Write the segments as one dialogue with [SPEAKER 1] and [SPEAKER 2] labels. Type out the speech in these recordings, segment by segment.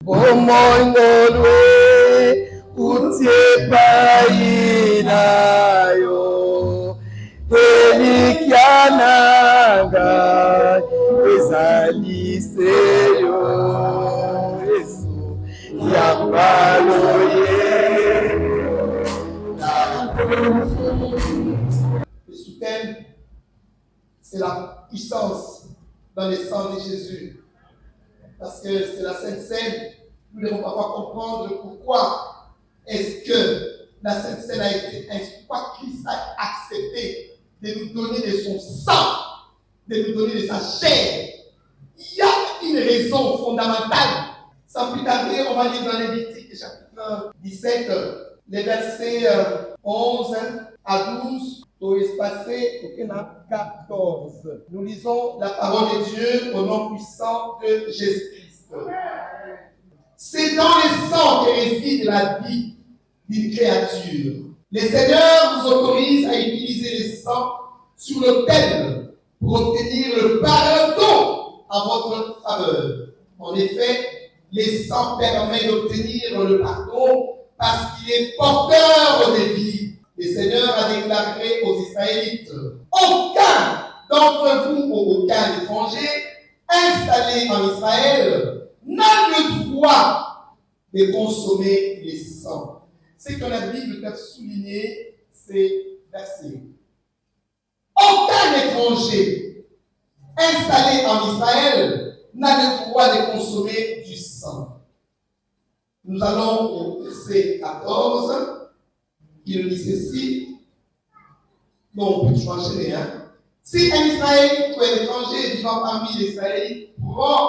[SPEAKER 1] Omongolwe utie painayo elikiananga ezaliseyo Yesu yapaloye.
[SPEAKER 2] Le sous-thème, c'est la puissance dans le sang de Jésus. Parce que c'est la Sainte Seine, nous devons parfois comprendre pourquoi est-ce que la Sainte Seine a été, pourquoi Christ a accepté de nous donner de son sang, de nous donner de sa chair. Il y a une raison fondamentale. Sans plus tarder, on va lire dans Lévitique chapitre 17, les versets 11 à 12. Au espacé, au 14. Nous lisons la parole de Dieu au nom puissant de Jésus-Christ. C'est dans le sang que réside la vie d'une créature. Le Seigneur vous autorise à utiliser le sang sur l'autel pour obtenir le pardon à votre faveur. En effet, le sang permet d'obtenir le pardon parce qu'il est porteur de vie. Le Seigneur a déclaré aux Israélites, aucun d'entre vous ou aucun étranger installé en Israël n'a le droit de consommer le sang. Ce que la Bible peut souligner, c'est versets. Aucun étranger installé en Israël n'a le droit de consommer du sang. Nous allons au verset 14. Il dit ceci, donc on peut changer, hein. Si un Israélite ou un étranger vivant parmi les Israélites prend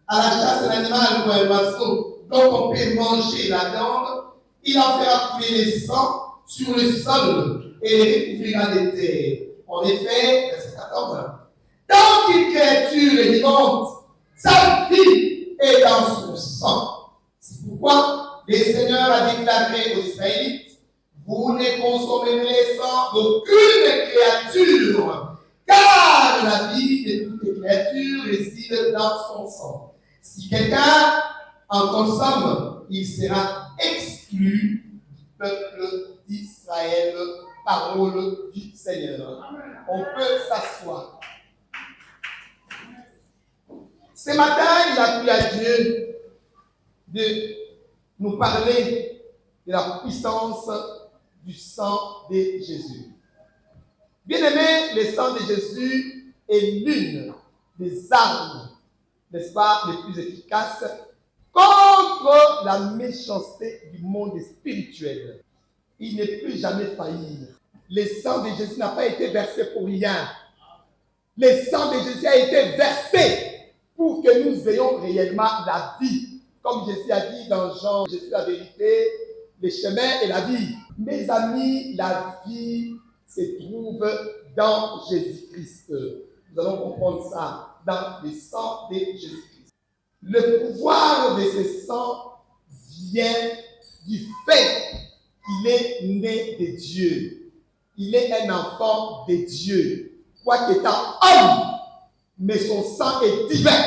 [SPEAKER 2] à la chasse un animal ou un oiseau dont on peut manger la viande, il en fera couler le sang sur le sol et les recouvrira de terre. En effet, verset 14, tant qu'une créature est vivante, sa vie est dans son sang. C'est pourquoi le Seigneur a déclaré aux Israélites, vous ne consommerez le sang d'aucune créature, car la vie de toute créature réside dans son sang. Si quelqu'un en consomme, il sera exclu du peuple d'Israël. Parole du Seigneur. On peut s'asseoir. Ce matin, il a plu à Dieu de nous parler de la puissance du sang de Jésus. Bien-aimé, le sang de Jésus est l'une des armes, n'est-ce pas, les plus efficaces contre la méchanceté du monde spirituel. Il ne peut jamais faillir. Le sang de Jésus n'a pas été versé pour rien. Le sang de Jésus a été versé pour que nous ayons réellement la vie. Comme Jésus a dit dans Jean, je suis la vérité, le chemin et la vie. Mes amis, la vie se trouve dans Jésus-Christ. Nous allons comprendre ça dans le sang de Jésus-Christ. Le pouvoir de ce sang vient du fait qu'il est né de Dieu. Il est un enfant de Dieu. Quoiqu'étant homme, mais son sang est divin.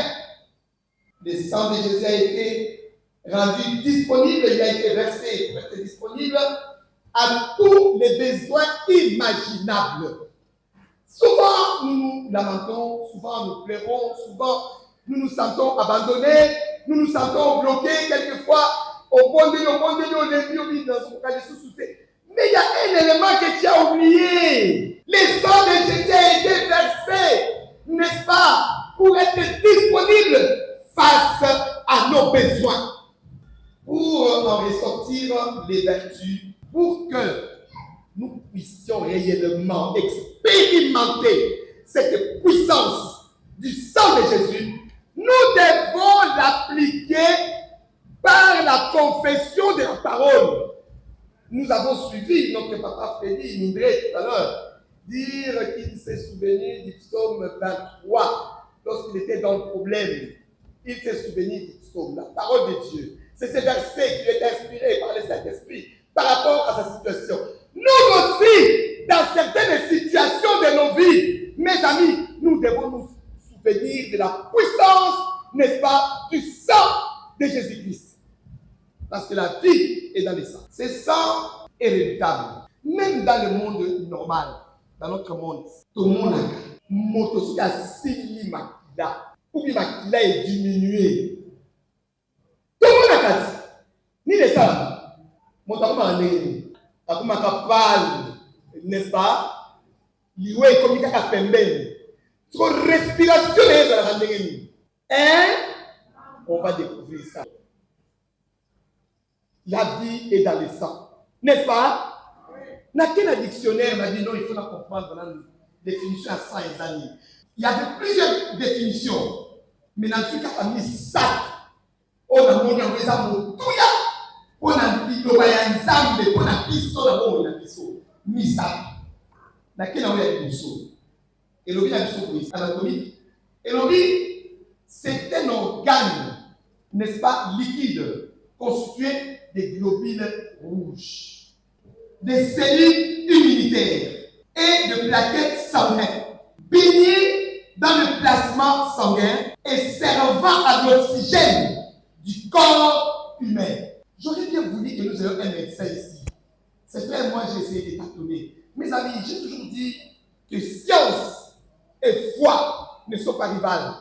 [SPEAKER 2] Le sang de Jésus a été rendu disponible, il a été versé pour être disponible à tous les besoins imaginables. Souvent, nous nous lamentons, souvent nous pleurons, souvent nous nous sentons abandonnés, nous nous sentons bloqués, quelquefois au bon Dieu, au début, dans son cas de sous-souté. Mais il y a un élément que tu as oublié. Le sang de Jésus a été versé, n'est-ce pas, pour être disponible face à nos besoins, pour en ressortir les vertus, pour que nous puissions réellement expérimenter cette puissance du sang de Jésus. Nous devons l'appliquer par la confession de la parole. Nous avons suivi notre papa Freddy Mindré tout à l'heure dire qu'il s'est souvenu du psaume 23 lorsqu'il était dans le problème. Il s'est souvenu du psaume, la parole de Dieu. C'est ce verset qui est inspiré par le Saint-Esprit par rapport à sa situation. Nous aussi, dans certaines situations de nos vies, mes amis, nous devons nous souvenir de la puissance, n'est-ce pas, du sang de de Jésus-Christ. Parce que la vie est dans le sang. Ce sang est redoutable. Même dans le monde normal, dans notre monde, tout le monde a moto a sili makila. Ou bien makila est diminué. Tout le monde a dit. Ni les salles. Mon temps m'a dit. Comme un capable, n'est-ce pas? Lioué comme il y a un pemben. Son respiration est dans la randonnée. Hein? On va découvrir ça. La vie est dans le sang. N'est-ce pas? Dans quel dictionnaire m'a dit non, il faut la comprendre dans la définition à 100 années. Il y avait plusieurs définitions. Mais dans ce cas, on a mis ça. On a mis ça. On a mis ça. On a mis ça. Misa. Dans quel endroit il y a des choses? Et l'objet est anatomique. Et l'objet, c'est un organe, n'est-ce pas, liquide, constitué des globules rouges, des cellules immunitaires et de plaquettes sanguines, baignées dans le plasma sanguin et servant à l'oxygène du corps humain. J'aurais bien voulu que nous ayons un médecin ici. C'est vrai, moi j'ai essayé de tâtonner. Mes amis, j'ai toujours dit que science et foi ne sont pas rivales.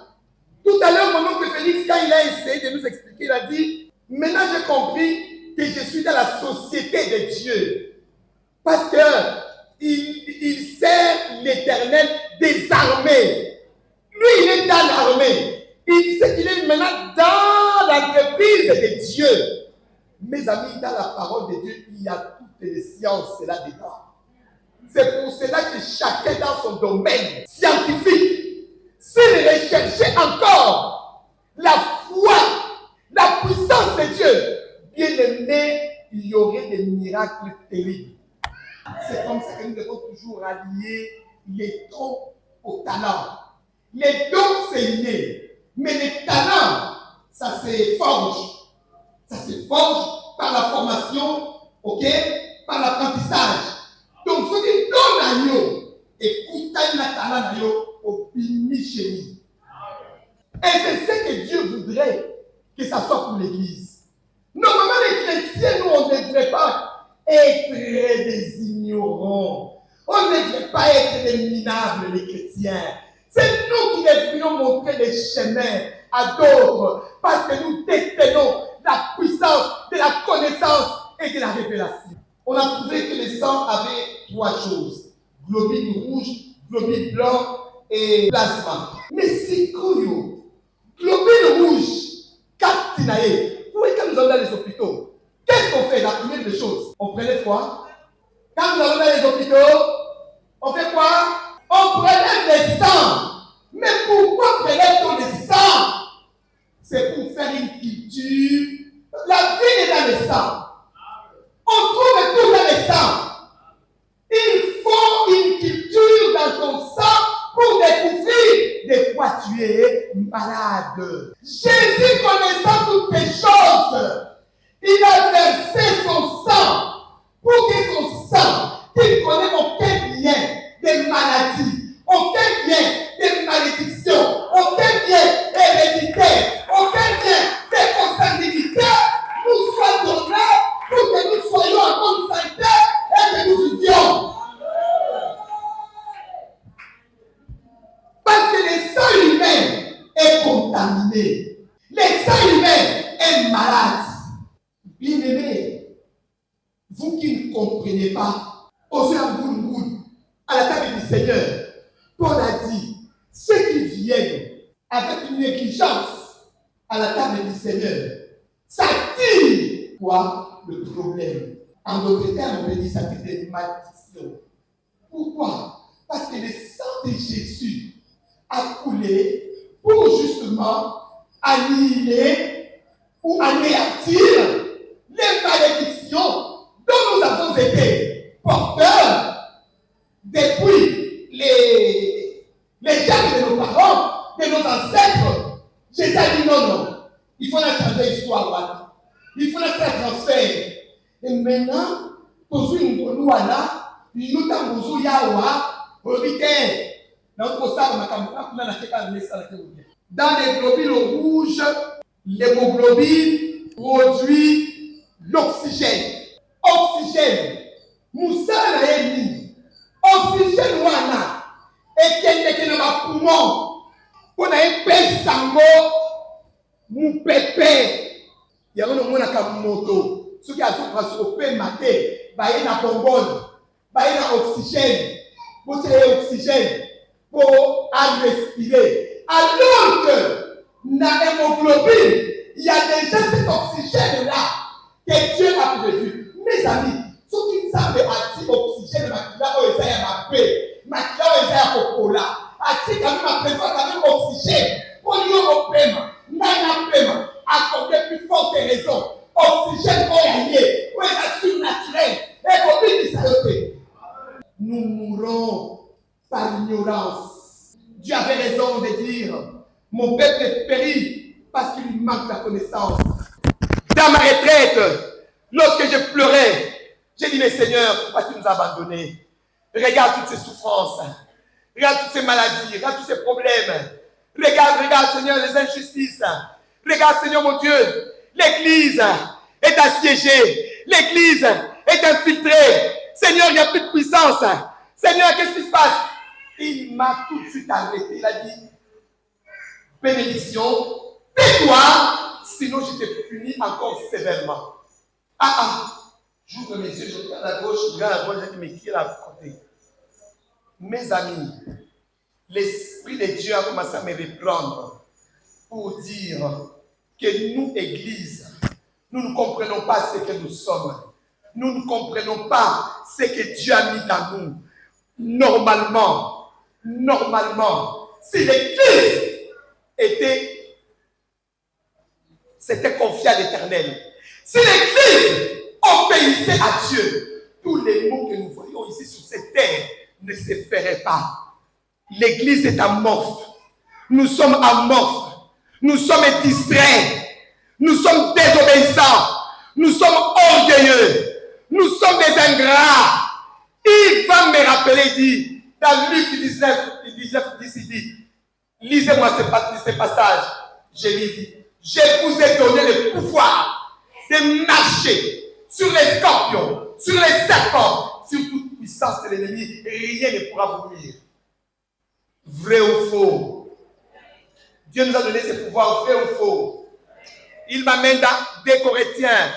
[SPEAKER 2] Tout à l'heure, mon oncle Félix, quand il a essayé de nous expliquer, il a dit, maintenant j'ai compris que je suis dans la société de Dieu. Parce qu'il sert l'Éternel des armées. Lui, il est dans l'armée. Il sait qu'il est maintenant dans l'entreprise de Dieu. Mes amis, dans la parole de Dieu, il y a toutes les sciences là-dedans. C'est pour cela que chacun dans son domaine scientifique, s'il recherchait encore la foi, la puissance de Dieu, bien aimé, il y aurait des miracles terribles. C'est comme ça que nous devons toujours allier les dons au talent. Les dons, c'est inné, mais les talents, ça se forge. Ça se forge par la formation, ok, par l'apprentissage. Donc, ce qui donne à nous, écoutez la talent au bini chez nous. Et c'est ce que Dieu voudrait que ça soit pour l'Église. Normalement, les chrétiens, nous, on ne devrait pas être des ignorants. On ne devrait pas être des minables, les chrétiens. C'est nous qui devrions montrer les chemins à d'autres parce que nous détenons la puissance de la connaissance et de la révélation. On a trouvé que le sang avait trois choses. Globules rouges, globules blancs et plasma. Mais c'est curieux. Globules rouges, captinae. Vous voyez, quand nous allons dans les hôpitaux, qu'est-ce qu'on fait? La première des choses, on prélève quoi? Quand nous allons dans les hôpitaux, on fait quoi? On prélève le sang. Mais pourquoi prélève-t-on le sang? C'est pour faire une culture. La vie est dans le sang. On trouve tout dans le sang. Il faut une culture dans ton sang pour découvrir de quoi tu es malade. Jésus, connaissant toutes ces choses, il a versé son sang pour que son sang, qu'il connaît aucun lien de maladie, aucun lien de malédiction, aucun lien héréditaire, aucun lien de consanguinité, nous soit donné pour que nous soyons en bonne santé et que nous vivions. Parce que le sang humain est contaminé. Le sang humain est malade. Bien-aimés, vous qui ne comprenez pas, osez un bout à la table du Seigneur. Paul a dit, ceux qui viennent avec une négligence à la table du Seigneur, ça tire quoi? Le problème. En d'autres termes, on peut dire ça fait des malédictions. Pourquoi? Parce que le sang de Jésus a coulé pour justement annihiler ou anéantir les malédictions dont nous avons été porteurs depuis les gens de nos parents, de nos ancêtres. Jésus a dit non. Il faut la changer l'histoire. Il faut la faire transfert. Et maintenant, pour une loi, nous avons yawa, dans les globules rouges, L'hémoglobine produit l'oxygène. Oxygène. Moussa na yeni. Oxygène wana. Ekende na ba poumon. Pona epesa sango mu pepe. Yango no mona ka moto. Soki azokra sur pe maté, ba ye na bonbonne, ba ye na oxygène. Pour oxygène pour respirer. Alors que dans l'hémoglobine, il y a déjà cet oxygène-là que Dieu a prévu. Mes amis, ceux qui savent anti-oxygène, makila oezaya ma paix, makila oezaya kokola, ati kami ma prévoit quand même oxygène. Pour lui au paiement, n'a paiement, accordé plus forte raison. Oxygène oyaye, oezaya surnaturel, et comme il dit nous mourons par ignorance. Dieu avait raison de dire, mon peuple périt parce qu'il lui manque la connaissance. Dans ma retraite, lorsque je pleurais, j'ai dit, mais Seigneur, pourquoi tu nous as abandonnés? Regarde toutes ces souffrances, regarde toutes ces maladies, regarde tous ces problèmes. Regarde, Seigneur, les injustices. Regarde, Seigneur, mon Dieu, l'Église est assiégée, l'Église est infiltrée. Seigneur, il n'y a plus de puissance. Seigneur, qu'est-ce qui se passe? Il m'a tout de suite arrêté. Il a dit, bénédiction, tais-toi, sinon je te punis encore sévèrement. J'ouvre mes yeux, je regarde à gauche, je regarde à droite, je dis, mais qui est là à côté? Mes amis, l'Esprit de Dieu a commencé à me reprendre pour dire que nous, Église, nous ne comprenons pas ce que nous sommes. Nous ne comprenons pas ce que Dieu a mis dans nous. Normalement, si l'Église s'était confiée à l'Éternel, si l'Église obéissait à Dieu, tous les maux que nous voyons ici sur cette terre ne se feraient pas. L'Église est amorphe. Nous sommes amorphes. Nous sommes distraits. Nous sommes désobéissants. Nous sommes orgueilleux. Nous sommes des ingrats. Il va me rappeler, il dit, dans Luc 19, il dit, lisez-moi ce passage. Je lui dis, je vous ai donné le pouvoir de marcher sur les scorpions, sur les serpents, sur toute puissance de l'ennemi, et rien ne pourra vous nuire. Vrai ou faux? Dieu nous a donné ce pouvoir, vrai ou faux? Il m'amène dans 2 Corinthiens.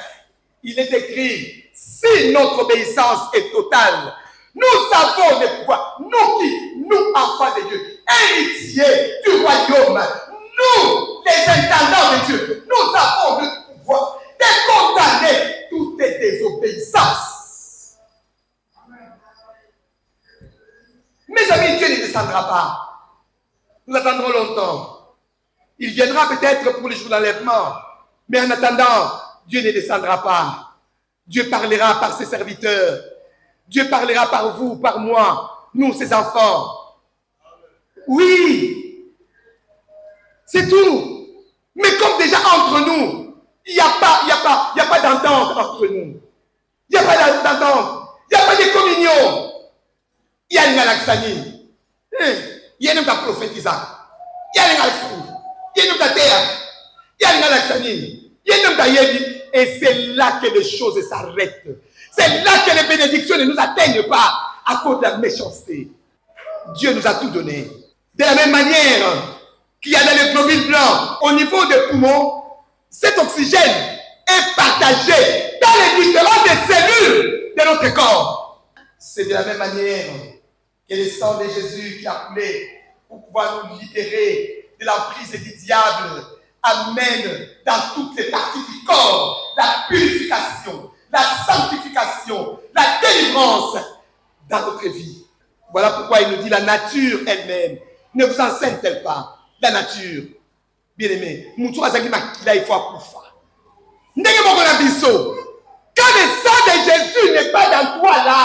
[SPEAKER 2] Il est écrit, si notre obéissance est totale, nous avons le pouvoir, nous enfants de Dieu, héritiers du royaume, nous les intendants de Dieu, nous avons le pouvoir de condamner toute désobéissance. Mes amis, Dieu ne descendra pas. Nous attendrons longtemps. Il viendra peut-être pour les jours d'enlèvement, mais en attendant, Dieu ne descendra pas. Dieu parlera par ses serviteurs. Dieu parlera par vous, par moi, nous, ses enfants. Oui, c'est tout. Mais comme déjà entre nous, il n'y a pas d'entente entre nous. Il n'y a pas d'entente. Il n'y a pas de communion. Il y a une galaxanie. Il y a une prophétisation. Il y a une galaxanie. Il y a une terre. Il y a une galaxanie. Il y a une. Et c'est là que les choses s'arrêtent. C'est là que les bénédictions ne nous atteignent pas à cause de la méchanceté. Dieu nous a tout donné. De la même manière qu'il y a dans les globules blancs, au niveau des poumons, cet oxygène est partagé dans les différentes cellules de notre corps. C'est de la même manière que le sang de Jésus qui a coulé pour pouvoir nous libérer de l'emprise du diable amène dans toutes les parties du corps la purification, la sanctification, la délivrance dans notre vie. Voilà pourquoi il nous dit la nature elle-même ne vous enseigne-t-elle pas? La nature, bien aimé, il faut akoufa. Quand le sang de Jésus n'est pas dans toi là,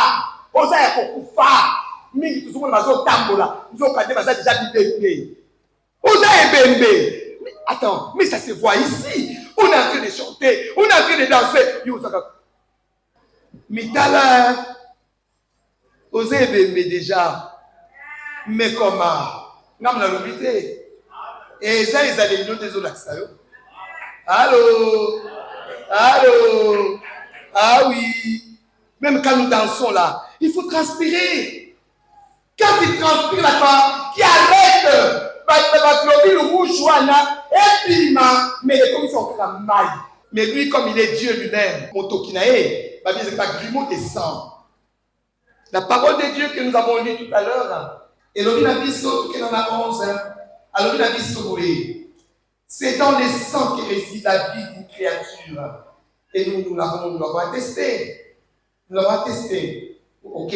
[SPEAKER 2] vous allez akoufa. Mingi tout le monde va se tambola, nous allons déjà libéré. Vous allez bébé. Attends, mais ça se voit ici. On est en train de chanter, on est en train de danser. Mitala, vous avez bébé déjà. Mais comment? Nous avons l'obligé. Et ça, ils allaient nous désoler. Allô? Allô? Ah oui. Même quand nous dansons là, il faut transpirer. Quand il transpire là-bas, qui arrête, va globule rouge, joana, et puis mais les commis sont la maille. Mais lui, comme il est Dieu lui-même, Motokinae, va dire c'est pas grumeau et sang. La parole de Dieu que nous avons lue tout à l'heure, et l'on a dit que dans la 11, alors il a dit c'est dans le sang que réside la vie d'une créature. Et nous l'avons attesté. Nous l'avons attesté. Ok?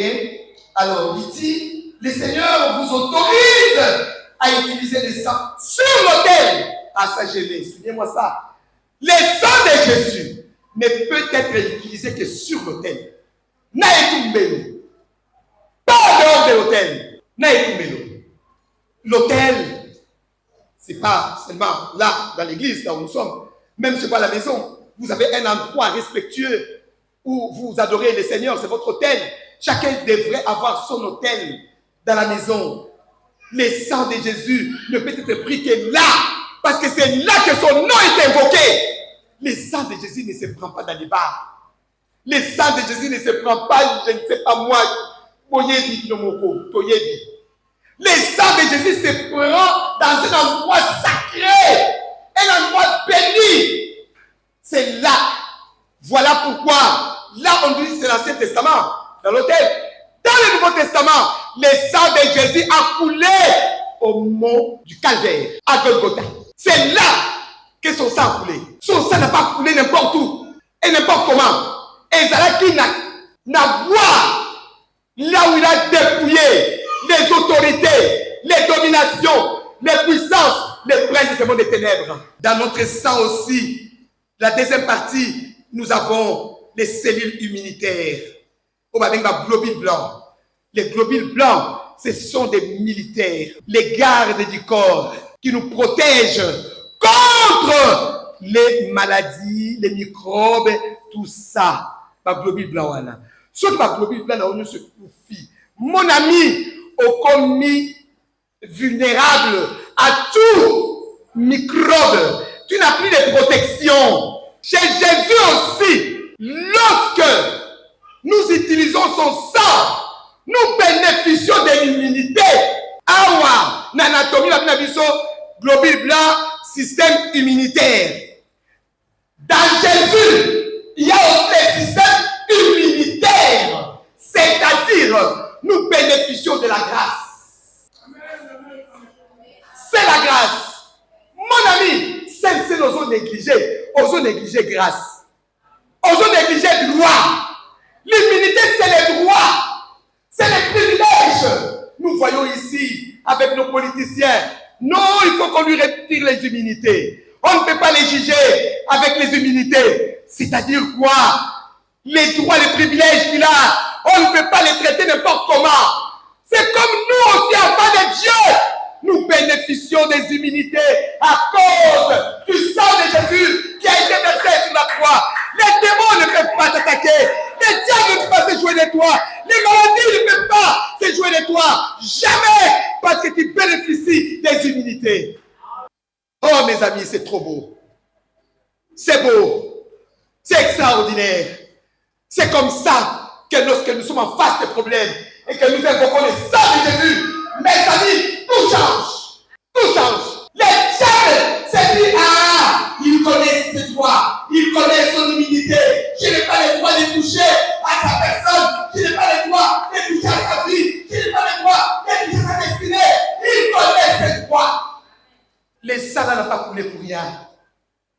[SPEAKER 2] Alors, il dit, le Seigneur vous autorise à utiliser le sang sur l'autel. Ah, ça, je l'ai. Souvenez-moi ça. Le sang de Jésus ne peut être utilisé que sur l'autel. Naïtumbelo. Pas dehors de l'autel. Naïtumbelo. L'autel, c'est pas seulement là, dans l'église, là où nous sommes. Même chez vous à la maison, vous avez un endroit respectueux où vous adorez le Seigneur, c'est votre autel. Chacun devrait avoir son autel dans la maison. Le sang de Jésus ne peut être pris que là, parce que c'est là que son nom est invoqué. Le sang de Jésus ne se prend pas dans les bars. Le sang de Jésus ne se prend pas, je ne sais pas moi, le sang de Jésus se prend dans un endroit sacré, un endroit béni. C'est là. Voilà pourquoi, là on dit c'est l'Ancien Testament, dans l'autel. Dans le Nouveau Testament, le sang de Jésus a coulé au mont du Calvaire, à Golgotha. C'est là que son sang a coulé. Son sang n'a pas coulé n'importe où et n'importe comment. Et Zalaki n'a boire là où il a dépouillé les autorités, les dominations, les puissances, les princes de ce monde des ténèbres. Dans notre sang aussi, la deuxième partie, nous avons les cellules immunitaires. On va dire les globules blancs. Les globules blancs, ce sont des militaires, les gardes du corps qui nous protègent contre les maladies, les microbes, tout ça. Les globules blancs, là. Ceux qui ont globules blancs, on se confie. Mon ami, au commis vulnérable à tout microbe. Tu n'as plus de protection. Chez Jésus aussi, lorsque nous utilisons son sang, nous bénéficions de l'immunité. Awa, l'anatomie, la globule blanc, système immunitaire. Dans Jésus, il y a aussi le système immunitaire. C'est-à-dire, nous bénéficions de la grâce. C'est la grâce. Mon ami, c'est osons négliger grâce. Osons négliger droit. L'immunité, c'est les droits. C'est les privilèges. Nous voyons ici, avec nos politiciens, non, il faut qu'on lui retire les immunités. On ne peut pas les juger avec les immunités. C'est-à-dire quoi? Les droits, les privilèges qu'il a, on ne peut pas les traiter n'importe comment. C'est comme nous aussi, enfants de Dieu. Nous bénéficions des immunités à cause du sang de Jésus qui a été versé sur la croix. Les démons ne peuvent pas t'attaquer. Les diables ne peuvent pas se jouer de toi. Les maladies ne peuvent pas se jouer de toi. Jamais, parce que tu bénéficies des immunités. Oh mes amis, c'est trop beau. C'est beau. C'est extraordinaire. C'est comme ça que lorsque nous sommes en face des problèmes et que nous invoquons le sang de Jésus, mes amis, tout change. Tout change. Les diables se disent, ah, il connaît ses droits, il connaît son humilité. Je n'ai pas le droit de toucher à sa personne. Je n'ai pas le droit de toucher à sa vie. Je n'ai pas le droit de toucher à sa destinée. Il connaît ses droits. Les sang n'a pas coulé pour rien.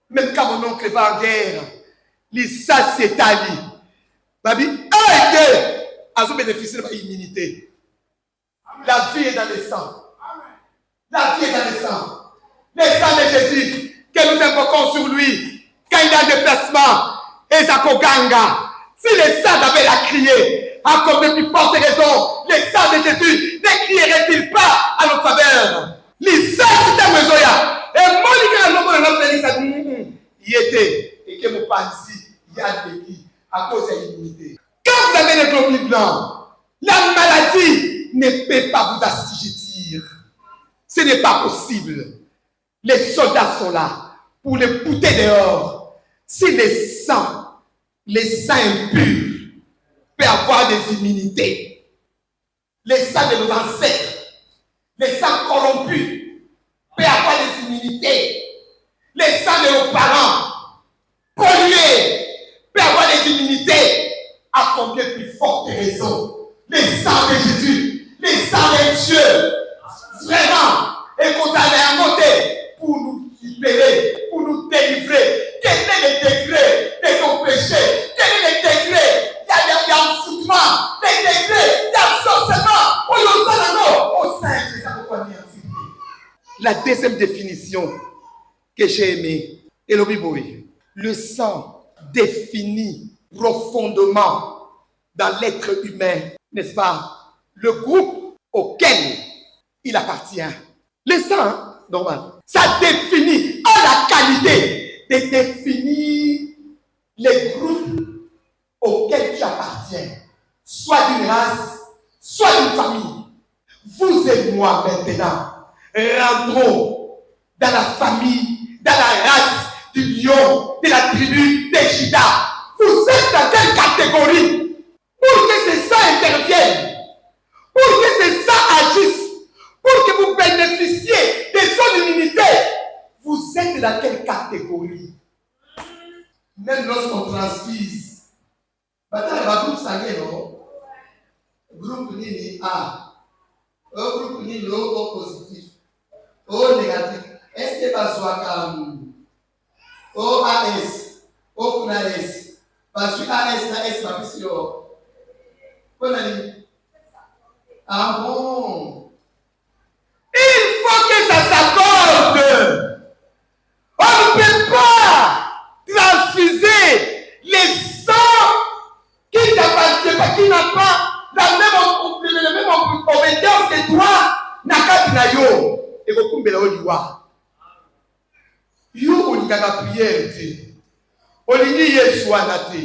[SPEAKER 2] Même quand mon oncle va en guerre, les sang s'étalent. Babi, aide à vous bénéficier de l'immunité. La vie est dans le sang. La vie est dans le sang. Le sang de Jésus que nous invoquons sur lui quand il a un déplacement. Et Zakoganga. Si le sang avait la crié, à combien plus forte raison, le sang de Jésus ne crierait-il pas à notre faveur? Les sang c'est un besoin. Et moi, il était. Et que mon panzi, il y a béni à cause de l'immunité. Quand vous avez les globules blancs, la maladie ne peut pas vous assujettir. Ce n'est pas possible. Les soldats sont là pour les bouter dehors. Si les sangs impurs peuvent avoir des immunités, les sangs de nos ancêtres, les sangs corrompus peuvent avoir des immunités, les sangs de nos parents pollués peuvent avoir des immunités, à combien plus forte raison les sangs de Jésus, les sangs de Dieu, vraiment, et qu'on a monté pour nous libérer, pour nous délivrer. Quel est le degré de nos péchés? Quel est le degré? Il y a un foutement, les degrés, il y a un sorcement, au sein de Jésus. La deuxième définition que j'ai aimée est le Bible. Le sang définit profondément dans l'être humain, n'est-ce pas, le groupe auquel il appartient. Le sang, normal, ça définit à la qualité de définir les groupes auxquels tu appartiens, soit d'une race, soit d'une famille. Vous et moi maintenant, rentrons dans la famille, dans la race du lion, de la tribu de Juda. Vous êtes dans quelle catégorie? Pour que ces sangs interviennent, pour que ces sangs agissent, pour que vous bénéficiez de son immunité, vous êtes dans quelle catégorie? Même lorsqu'on transfuse, groupe sanguin, non? Groupe Nini A, groupe Nini O positif, O négatif. Est-ce que Bazoakam, O AS, O KUNAS, parce que AS na S ma mission. Ah bon? Il faut que ça s'accorde. On ne peut pas transfuser les sangs qui n'appartiennent pas, qui n'ont pas la même obédience que toi, Nakati na yo. Et vous pouvez le dire. Yo, on y a prière. On y dit Yesu anate.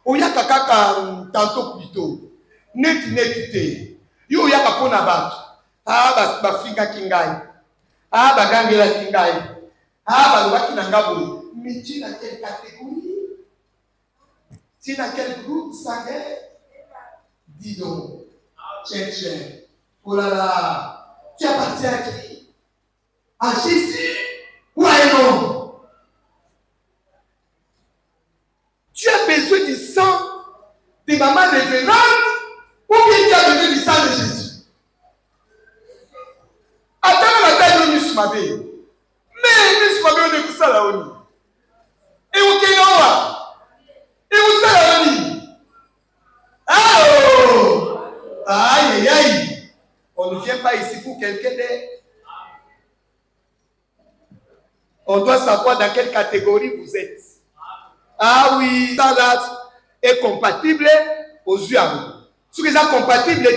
[SPEAKER 2] On y a kaka tantôt plutôt. Net yo yaka pona bato ba finga kingai bagangela kingai balobaki na ngabo miti na quelle catégorie, si na quel groupe sanguin, dis donc tiens, oh là là, tu appartiens à qui? À Jésus ou à un homme? Tu as besoin du sang de maman révérende ou bien tu as besoin du sang de Jésus? Attends la taille de Musmabe. Mais Musmabe, on est pour ça là. Et où est-ce et où ça là? Aïe, aïe. On ne vient pas ici pour quelqu'un d'autre. On doit savoir dans quelle catégorie vous êtes. Ah oui, ça là est compatible aux yeux à vous. Si vous êtes compatible,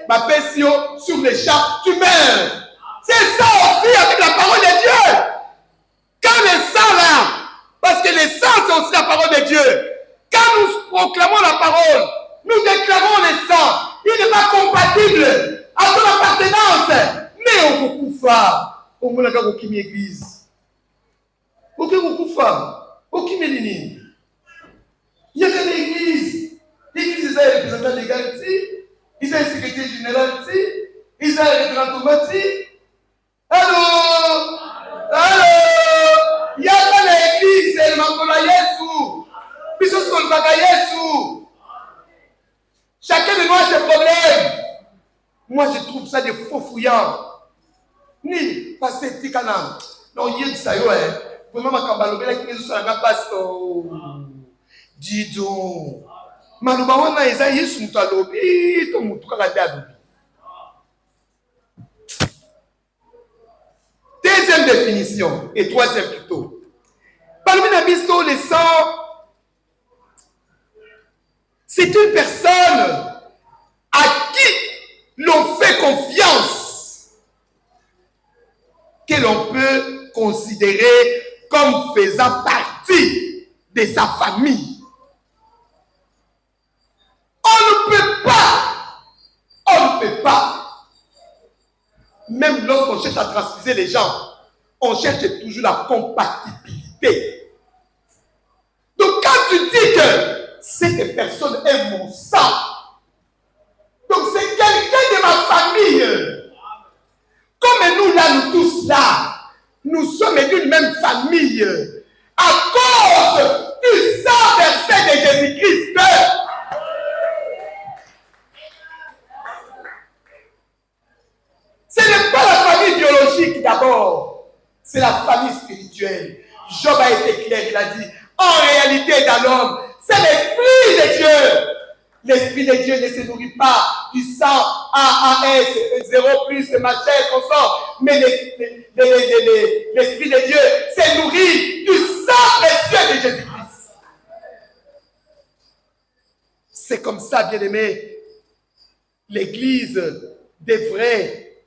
[SPEAKER 2] ma passion sur les champs, tu meurs. C'est ça aussi avec la parole de Dieu. Quand les sangs là, parce que les sangs c'est aussi la parole de Dieu. Quand nous proclamons la parole, nous déclarons les sangs. Il n'est pas compatible à ton appartenance. Mais on beaucoup fort. On m'a dit qu'on qui église. On beaucoup fort. On qui m'élimine. Il y a des églises. L'église est représentant l'égalité. Ils ont une sécurité générale ici. Ils ont un représentant automatique. Allô? Il y a dans l'église, il m'a dit Yesu. Puis ce sont les Yesu. Chacun de nous a ses problèmes. Moi, je trouve ça des faux fouillards. Ni passer Tikana. Non, il y a ça, ouais. Vraiment, ma cambalobela qui nous a passe. Dis donc. Malouba wana eza Yesu mutalobi to mutuka la dabi. Deuxième définition, et troisième plutôt. Parmi les les sangs, c'est une personne à qui l'on fait confiance, que l'on peut considérer comme faisant partie de sa famille. On ne peut pas, même lorsqu'on cherche à transfuser les gens, on cherche toujours la compatibilité. qualité. Donc quand tu dis que cette personne est mon sang, donc c'est quelqu'un de ma famille. Comme nous là, nous tous là, nous sommes d'une même famille. À cause du sang versé de Jésus-Christ. Ce n'est pas la famille biologique d'abord, c'est la famille spirituelle. Job a été clair, il a dit, en réalité dans l'homme, c'est l'Esprit de Dieu. L'Esprit de Dieu ne se nourrit pas du sang AAS, 0 plus, machin, consort. Mais l'Esprit de Dieu se nourrit du sang précieux de Jésus-Christ. C'est comme ça, bien-aimés, l'Église devrait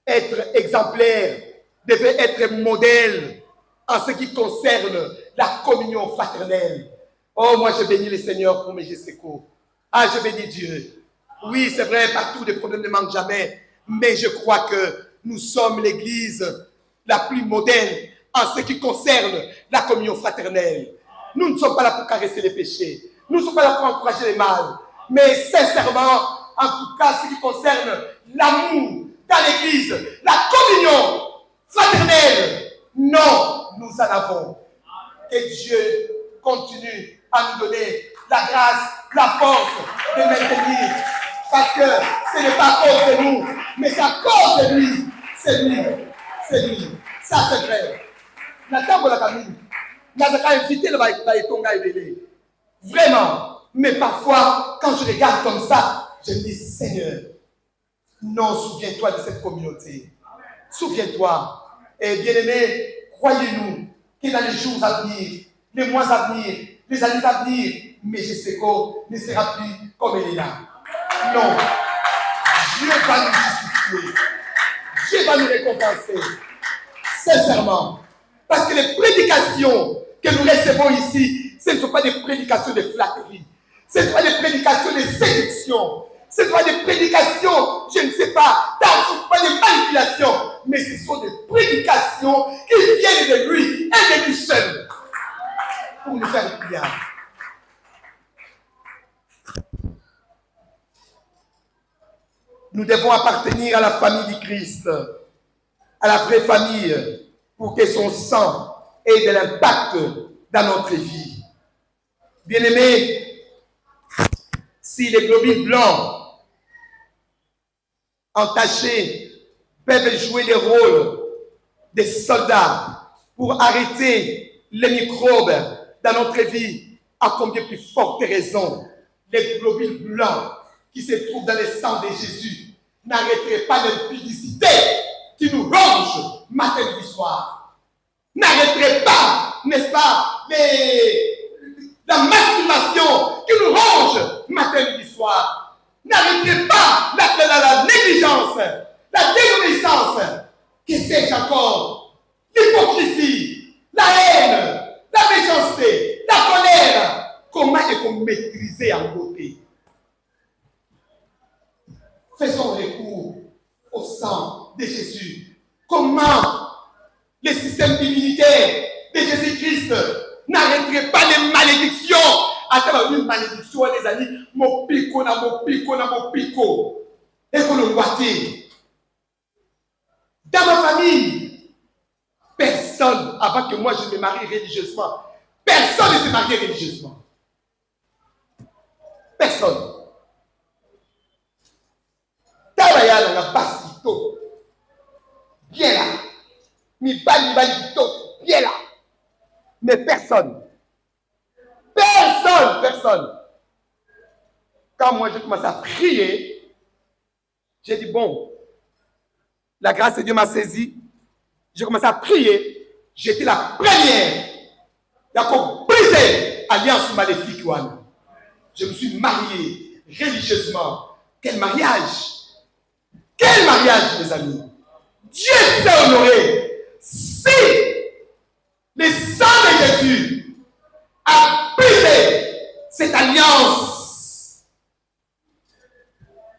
[SPEAKER 2] être exemplaire, devrait être modèle en ce qui concerne la communion fraternelle. Oh, moi je bénis le Seigneur pour mes GCCO. Ah, je bénis Dieu. Oui, c'est vrai, partout les problèmes ne manquent jamais, mais je crois que nous sommes l'Église la plus modèle en ce qui concerne la communion fraternelle. Nous ne sommes pas là pour caresser les péchés, nous ne sommes pas là pour encourager les mâles, mais sincèrement, en tout cas, ce qui concerne l'amour dans l'Église, la communion fraternelle, non, nous en avons. Que Dieu continue à nous donner la grâce, la force de maintenir. Parce que ce n'est pas à cause de nous, mais c'est à cause de lui. C'est lui. C'est lui. Ça, c'est vrai. Nathan la famille. Nazaka invité le Baïtonga et vraiment. Mais parfois, quand je regarde comme ça, je me dis, Seigneur, non, souviens-toi de cette communauté. Souviens-toi. Et bien aimé, croyez-nous que dans les jours à venir, les mois à venir, les années à venir, mais GCCO ne sera plus comme elle est là. Non. Dieu va nous justifier. Dieu va nous récompenser. Sincèrement. Parce que les prédications que nous recevons ici, ce ne sont pas des prédications de flatterie. Ce ne sont pas des prédications de séduction. Ce ne sont pas des prédications, je ne sais pas, ce ne sont pas des manipulations, mais ce sont des prédications qui viennent de lui et de lui seul pour nous faire bien. Nous devons appartenir à la famille du Christ, à la vraie famille, pour que son sang ait de l'impact dans notre vie. Bien-aimés, si les globules blancs entachés peuvent jouer le rôle des soldats pour arrêter les microbes dans notre vie, à combien plus forte raison, les globules blancs qui se trouvent dans le sang de Jésus n'arrêteraient pas l'impudicité qui nous ronge matin et soir. N'arrêteraient pas, n'est-ce pas, la masturbation qui nous ronge matin et soir. N'arrêtez pas la négligence, la désobéissance, que sais-je encore, l'hypocrisie, la haine, la méchanceté, la colère. Comment est-ce qu'on maîtrise en beauté? Faisons recours au sang de Jésus. Comment le système immunitaire de Jésus-Christ n'arrêterait pas les malédictions? Attends, une malédiction, les amis, mon pico. Et qu'on le boité. Dans ma famille, personne, avant que moi je me marie religieusement, personne ne s'est marié religieusement. Personne. Tabaya n'a pas si tôt. Bien là. Mi bali tôt. Bien là. Mais personne. Personne. Quand moi j'ai commencé à prier, j'ai dit bon, la grâce de Dieu m'a saisi. J'ai commencé à prier. J'étais la première. D'accord, brisé alliance maléfique. Je me suis marié religieusement. Quel mariage! Quel mariage, mes amis! Dieu s'est honoré. Si le sang de Jésus a brisé cette alliance,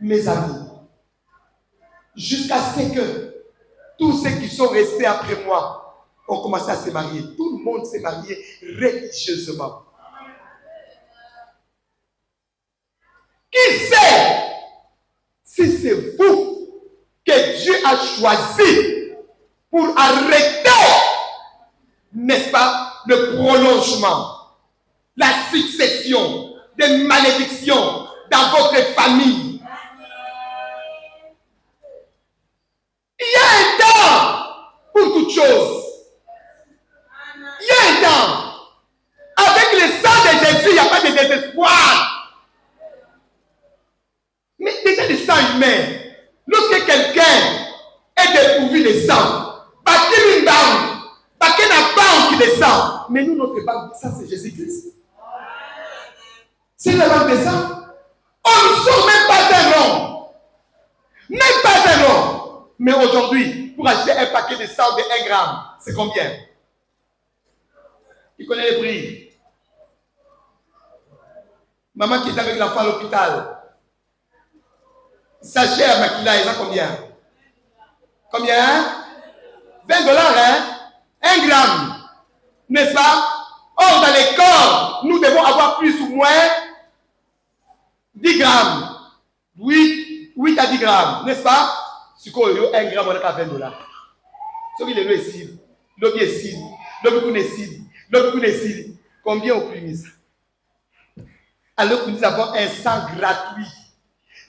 [SPEAKER 2] mes amis, jusqu'à ce que tous ceux qui sont restés après moi
[SPEAKER 3] ont commencé à se marier. Tout le monde s'est marié religieusement. Qui sait si c'est vous que Dieu a choisi pour arrêter, n'est-ce pas, le prolongement, la succession des malédictions dans votre famille. Il y a un temps pour toute chose. Il y a un temps. Avec le sang de Jésus, il n'y a pas de désespoir. Mais déjà le sang humain, lorsque quelqu'un est dépourvu de sang, bâtir une banque, bâtir une banque de sang. Mais nous, notre banque, ça c'est Jésus-Christ. C'est la banque de sang. On ne sort même pas un rond. Même pas un rond. Mais aujourd'hui, pour acheter un paquet de sang de 1 gramme, c'est combien? Qui connaît les prix? Maman qui est avec l'enfant à l'hôpital. Sachet à Makila, il a combien? Combien? 20 $, hein? 1 gramme. N'est-ce pas? Or, dans les corps, nous devons avoir plus ou moins 10 grammes. 8 à 10 grammes. N'est-ce pas? Si vous avez 1 gramme, on a 20 $. Ce qui est le cible. L'objet est cible. L'objet est cible. Combien on peut ça? Alors que nous avons un sang gratuit.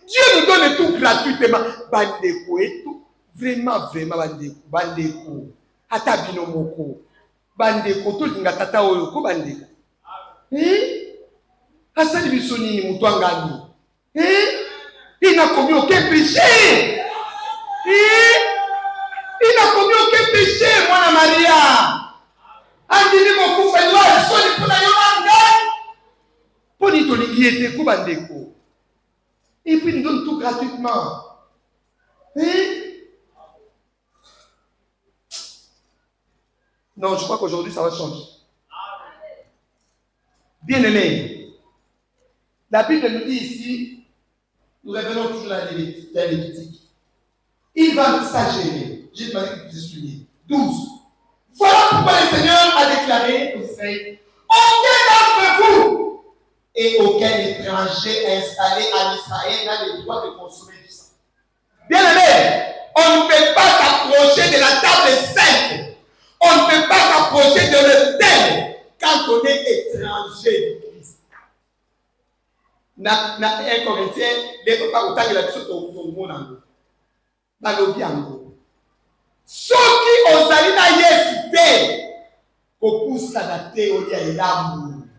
[SPEAKER 3] Dieu nous donne tout gratuitement. Bandeko et tout. Vraiment, bandeko. Bandeko. Atabino moko. Bandeko. Tout le tata oyoko bandeko. Asali bisoni ni mutu angani. Il n'a commis aucun péché. Il n'a commis aucun péché, moi Maria. Andini moku faiwa soni pour la yolanga. Poni to ligiete ku bandeko. Et puis il nous donne tout gratuitement. Non, je crois qu'aujourd'hui ça va changer. Bien aimé, la Bible nous dit ici, nous revenons toujours à Lévitique. Il va s'agérer. J'ai demandé que vous expliquiez. 12. Voilà pourquoi le Seigneur a déclaré aux Israéliens, aucun d'entre vous et aucun étranger installé en Israël n'a le droit de consommer du sang. Bien aimé, on ne peut pas s'approcher de la table sainte. On ne peut pas s'approcher de l'autel quand on est étranger du Christ. Un Corinthien, les papas autant que la chose au monde. Balobi ango. Soki ozali na Yesu te, kopusa na te oli ya elamu.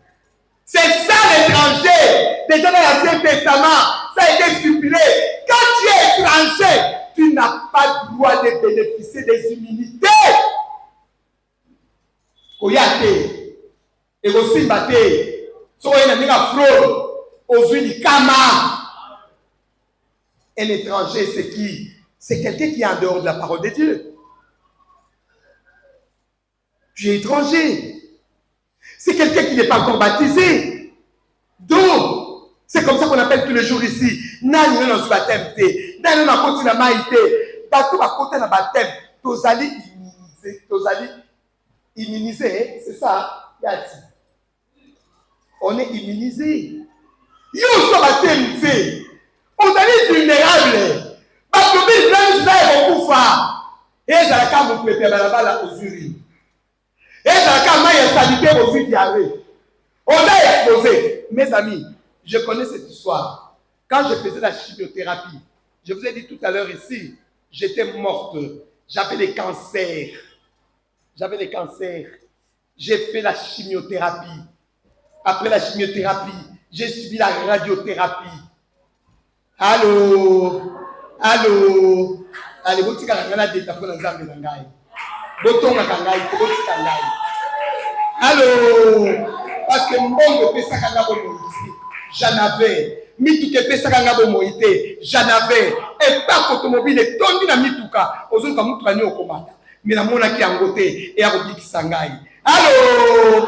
[SPEAKER 3] C'est ça l'étranger. Déjà dans l'Ancien Testament, ça a été stipulé. Quand tu es étranger, tu n'as pas le droit de bénéficier des immunités. Oyate, egosimbate, soyez na fraude, ozui kama. Un étranger, c'est qui? C'est quelqu'un qui est en dehors de la parole de Dieu. Tu es étranger. C'est quelqu'un qui n'est pas encore baptisé. Donc, c'est comme ça qu'on appelle tous les jours ici. Nani non dans baptême té, nani non continue na maïté. Bateau va côté na baptême. Tozali immunisé, c'est ça. Yati. On est immunisé. Yo so baptême té. On est vulnérable. Bakobi blanche là et okufa. Et ça la cam vous préparer là-bas aux urines. Et ça la cam maille sanitaire aux diarrhée. On a exposé. Mes amis, je connais cette histoire. Quand je faisais la chimiothérapie, je vous ai dit tout à l'heure ici, j'étais morte. J'avais des cancers. J'ai fait la chimiothérapie. Après la chimiothérapie, j'ai subi la radiothérapie. Allô? Allez, vous êtes là, allô? Parce que mon pesa kanga bo j'en avais. Mituke pesa kanga bo moité, j'en avais. Et pas automobile tondi na mituka. Ozonka mutu ani okomata. Mais na mona ki angote et akobiki sangai. Allô?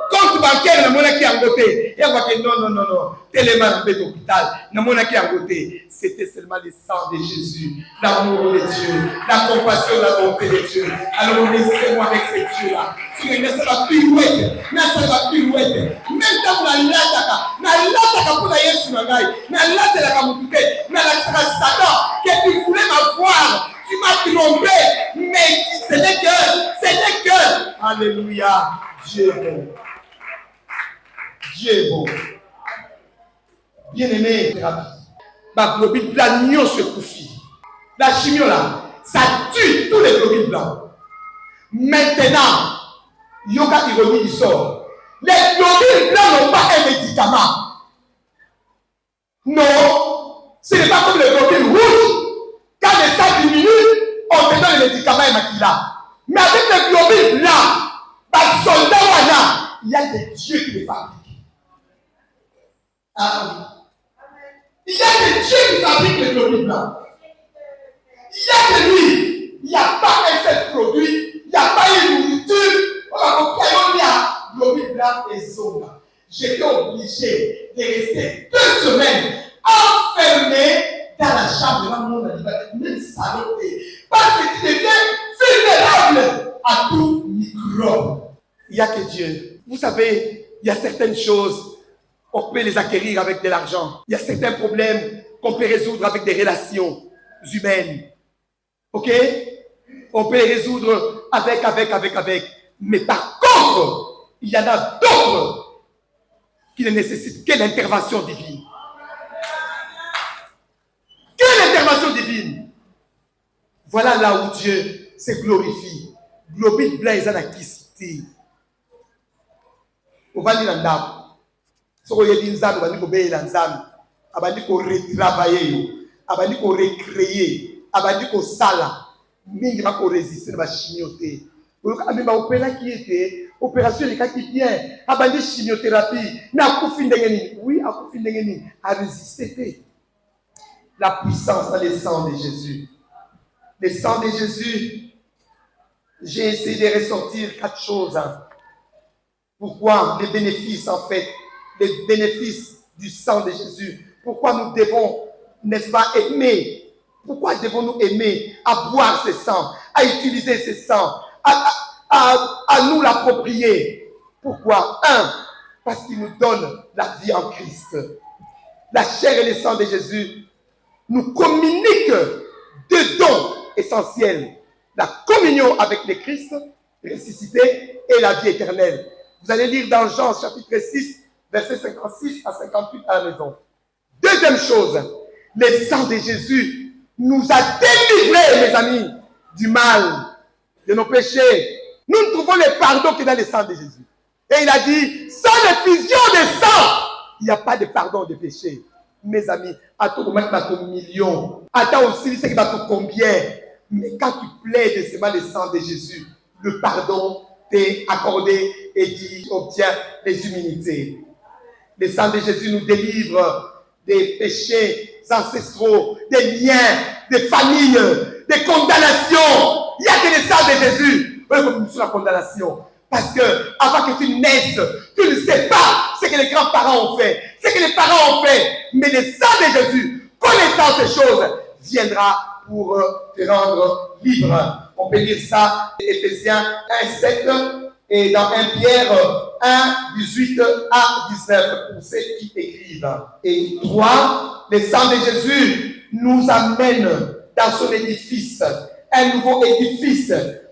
[SPEAKER 3] compte bancaire na mona qui a côté. Et on voit que non. Tellement un peu d'hôpital, na mona qui a côté. C'était seulement le sang de Jésus, l'amour de Dieu, la compassion, la bonté de Dieu. Alors laissez-moi avec ces dieux-là. Si vous laissez la pirouette, même quand vous n'allez pour la Yesu Nagai, n'allez la Kamouté, n'allez la Satan, que tu voulais m'avoir, tu m'as trompé, mais ce n'est que. Alléluia, Dieu est bon. Dieu est bon. Bien-aimé, ma globule blanc, se confie. La chimio là, ça tue tous les globules blancs. Maintenant, yoga ironie du sort. Les globules blancs n'ont pas un médicament. Non, ce n'est pas comme les globules rouges. Quand les sang diminue, on te donne le médicament et maquilla. Mais avec les globules blancs, soldat, il y a des dieux qui les fabriquent. Ah, il y a des dieux qui fabriquent les globules blancs. Il y a de lui. Il n'y a pas un seul produit. Il n'y a pas une nourriture. On a globule blanc et zone. J'étais obligé de rester 2 semaines enfermé dans la chambre de la monde, même saloté. Parce que tu deviens vulnérable à tout microbe. Il n'y a que Dieu. Vous savez, il y a certaines choses, on peut les acquérir avec de l'argent. Il y a certains problèmes qu'on peut résoudre avec des relations humaines. Ok? On peut les résoudre avec. Mais par contre, il y en a d'autres qui ne nécessitent que l'intervention divine. Quelle intervention divine? Voilà là où Dieu se glorifie. Globule blanc et anarchicité. On va dire l'andam. Ce qu'on dit l'anzam, on va dire qu'on veille l'anzam. On va dire qu'on retravaille. On va dire qu'on recrée. On va dire qu'on sala. Mingi va qu'on résiste, on va chimioter. Opération qui vient, abandonner chimiothérapie, mais à coup oui, à coup à résister. La puissance dans le sang de Jésus. Le sang de Jésus, j'ai essayé de ressortir 4 choses. Pourquoi les bénéfices, en fait, les bénéfices du sang de Jésus. Pourquoi nous devons, n'est-ce pas, aimer? Pourquoi devons-nous aimer à boire ce sang, à utiliser ce sang, à nous l'approprier? Pourquoi? 1, parce qu'il nous donne la vie en Christ. La chair et le sang de Jésus nous communiquent 2 dons essentiels. La communion avec le Christ ressuscité et la vie éternelle. Vous allez lire dans Jean chapitre 6, versets 56 à 58 à la maison. Deuxième chose, le sang de Jésus nous a délivrés, mes amis, du mal, de nos péchés. Nous trouvons le pardon qui est dans le sang de Jésus. Et il a dit, sans l'effusion de sang, il n'y a pas de pardon de péché. Mes amis, attends au moins ton million. Attends aussi, c'est qui va te combien. Mais quand tu plaides seulement le sang de Jésus, le pardon t'est accordé et tu obtiens les humilités. Le sang de Jésus nous délivre des péchés ancestraux, des liens, des familles, des condamnations. Il n'y a que le sang de Jésus. Sur la condamnation. Parce que avant que tu naisses, tu ne sais pas ce que les grands-parents ont fait, ce que les parents ont fait. Mais le sang de Jésus, connaissant ces choses, viendra pour te rendre libre. On peut lire ça, Éphésiens 1:7 et dans 1 Pierre 1:18 à 19 pour ceux qui écrivent. Et 3, le sang de Jésus nous amène dans son édifice, un nouveau édifice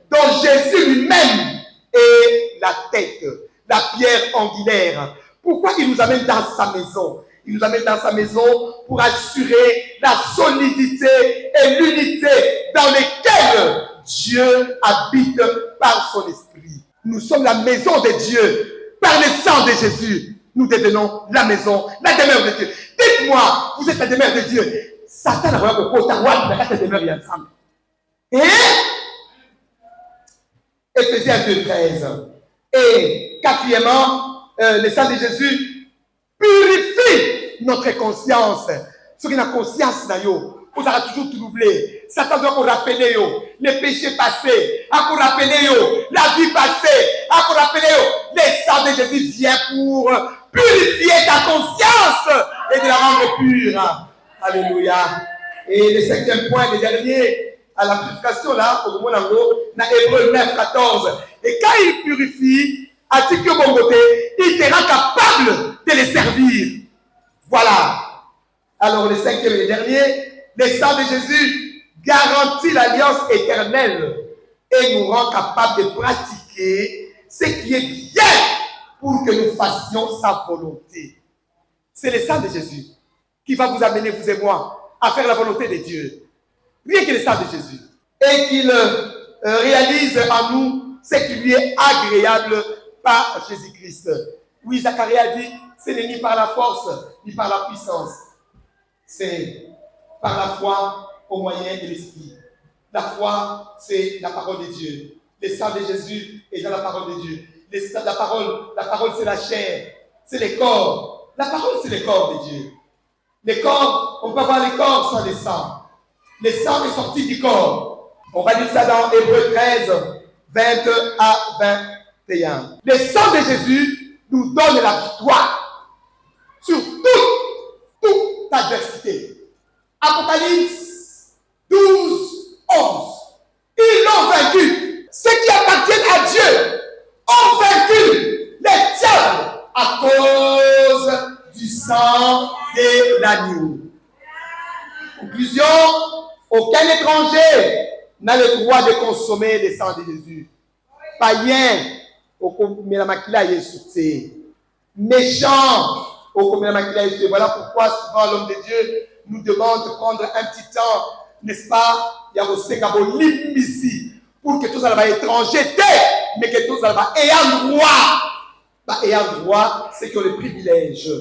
[SPEAKER 3] dont Jésus lui-même est la tête, la pierre angulaire. Pourquoi il nous amène dans sa maison? Il nous amène dans sa maison pour assurer la solidité et l'unité dans lesquelles Dieu habite par son esprit. Nous sommes la maison de Dieu. Par le sang de Jésus, nous devenons la maison, la demeure de Dieu. Dites-moi, vous êtes la demeure de Dieu. Satan a vraiment beaucoup de demeure ensemble. Et Éphésiens 2:13. Et quatrièmement, le sang de Jésus purifie notre conscience. Ce qui est la conscience, vous allez toujours trouver Satan doit rappeler les péchés passés, à rappeler la vie passée, à rappeler les sangs de Jésus vient pour purifier ta conscience et de la rendre pure. Alléluia. Et le cinquième point, le dernier, à la purification, là, au moment dans Hébreux 9, 14. Et quand il purifie, à tout bon côté, il te rend capable de les servir. Voilà. Alors, le cinquième et le dernier, le sang de Jésus garantit l'alliance éternelle et nous rend capables de pratiquer ce qui est bien pour que nous fassions sa volonté. C'est le sang de Jésus qui va vous amener, vous et moi, à faire la volonté de Dieu. Rien que le sang de Jésus. Et qu'il réalise en nous ce qui lui est agréable par Jésus-Christ. Oui, Zacharie a dit, ce n'est ni par la force, ni par la puissance. C'est par la foi au moyen de l'Esprit. La foi, c'est la parole de Dieu. Le sang de Jésus est dans la parole de Dieu. La parole, c'est la chair, c'est le corps. La parole, c'est le corps de Dieu. Le corps, on peut avoir le corps sans le sang. Le sang est sorti du corps. On va dire ça dans Hébreux 13, 20 à 21. Le sang de Jésus nous donne la victoire sur toute adversité. Apocalypse 12, 11. Ils l'ont vaincu. Ceux qui appartiennent à Dieu ont vaincu les diables à cause du sang de l'agneau. Conclusion, aucun étranger n'a le droit de consommer le sang de Jésus. Païen, méchant, voilà pourquoi souvent l'homme de Dieu nous demande de prendre un petit temps, n'est-ce pas? Il y a aussi un ici pour que tous les étrangers, mais que tous les ayant droit. Ayant droit, c'est que le privilège